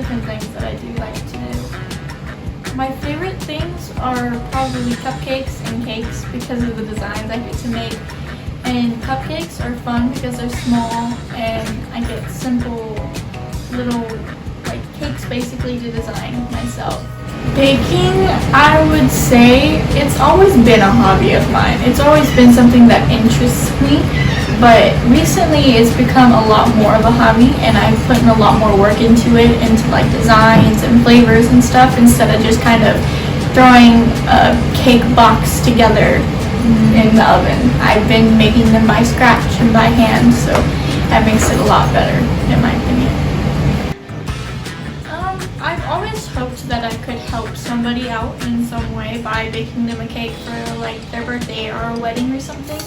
different things that I do like to do. My favorite things are probably cupcakes and cakes because of the designs I get to make. And cupcakes are fun because they're small and I get simple little cakes basically to design myself. Baking, I would say it's always been a hobby of mine. It's always been something that interests me, but recently it's become a lot more of a hobby and I've put in a lot more work into it, into designs and flavors and stuff, instead of just kind of throwing a cake box together in the oven. I've been making them by scratch and by hand, so that makes it a lot better in my opinion. I've always hoped that I could help somebody out in some way by baking them a cake for their birthday or a wedding or something.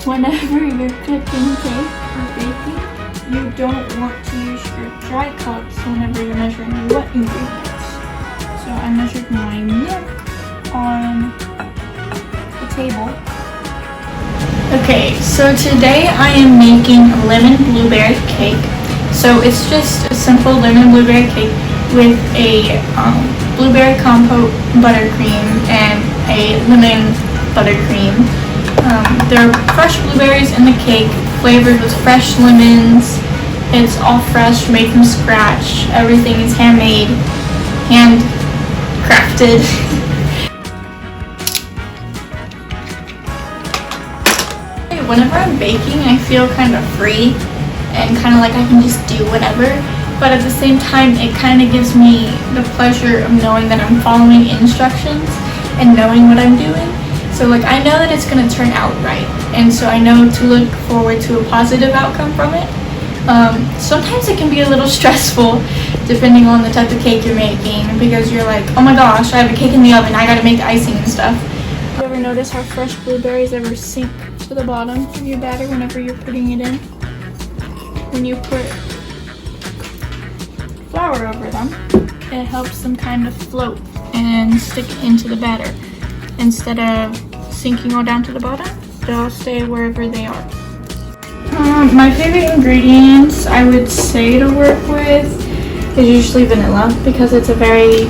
Whenever you're cooking cake or baking, you don't want to use your dry cups whenever you're measuring your wet ingredients. So I measured my milk on the table. Okay, so today I am making a lemon blueberry cake. So it's just a simple lemon blueberry cake with a blueberry compote buttercream and a lemon buttercream. There are fresh blueberries in the cake, flavored with fresh lemons. It's all fresh, made from scratch. Everything is handmade, handcrafted. Whenever I'm baking, I feel kind of free and kind of like I can just do whatever, but at the same time it kind of gives me the pleasure of knowing that I'm following instructions and knowing what I'm doing. So I know that it's going to turn out right, and so I know to look forward to a positive outcome from it. Sometimes it can be a little stressful depending on the type of cake you're making, because you're like, oh my gosh, I have a cake in the oven, I gotta make the icing and stuff. You ever notice how fresh blueberries ever sink to the bottom of your batter whenever you're putting it in? When you put flour over them, it helps them kind of float and stick into the batter. Instead of sinking all down to the bottom, they'll stay wherever they are. My favorite ingredients I would say to work with is usually vanilla, because it's a very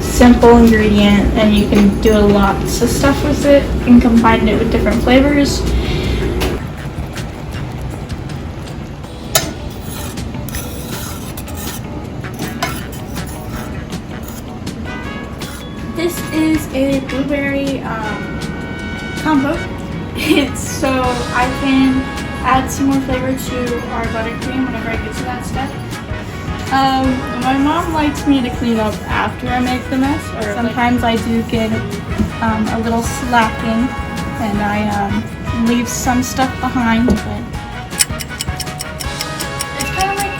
simple ingredient and you can do lots of stuff with it and combine it with different flavors. This is a blueberry compote. It's so I can add some more flavor to our buttercream whenever I get to that step. My mom likes me to clean up after I make the mess, or sometimes I do get a little slacking and I leave some stuff behind, but it's kind of like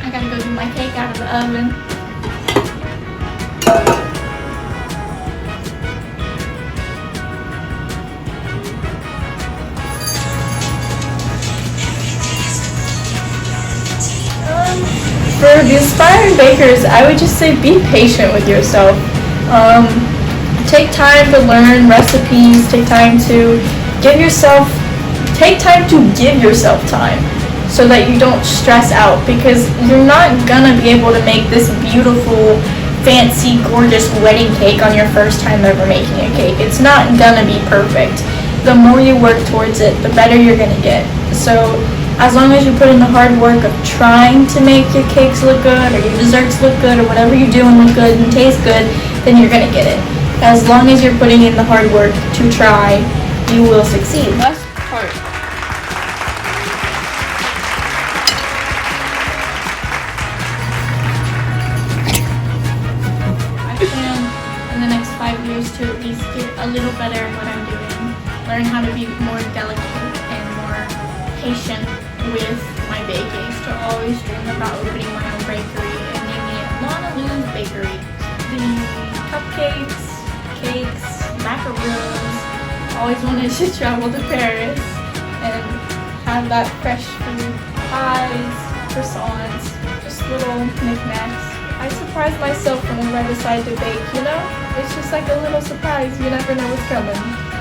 I gotta go do my cake out of the oven. For the aspiring bakers, I would just say be patient with yourself. Take time to learn recipes, take time to give yourself time so that you don't stress out, because you're not gonna be able to make this beautiful, fancy, gorgeous wedding cake on your first time ever making a cake. It's not gonna be perfect. The more you work towards it, the better you're gonna get. So as long as you put in the hard work of trying to make your cakes look good or your desserts look good or whatever you're doing look good and taste good, then you're gonna get it. As long as you're putting in the hard work to try, you will succeed. Best part. I plan in the next 5 years to at least get a little better at what I'm doing. Learn how to be more delicate and more patient with my baking. To always dream about opening my own bakery and naming it Lanna Bakery. The cupcakes, cakes, macaroons. Always wanted to travel to Paris and have that fresh food, pies, croissants, just little knickknacks. I surprise myself whenever I decide to bake, you know? It's just like a little surprise. You never know what's coming.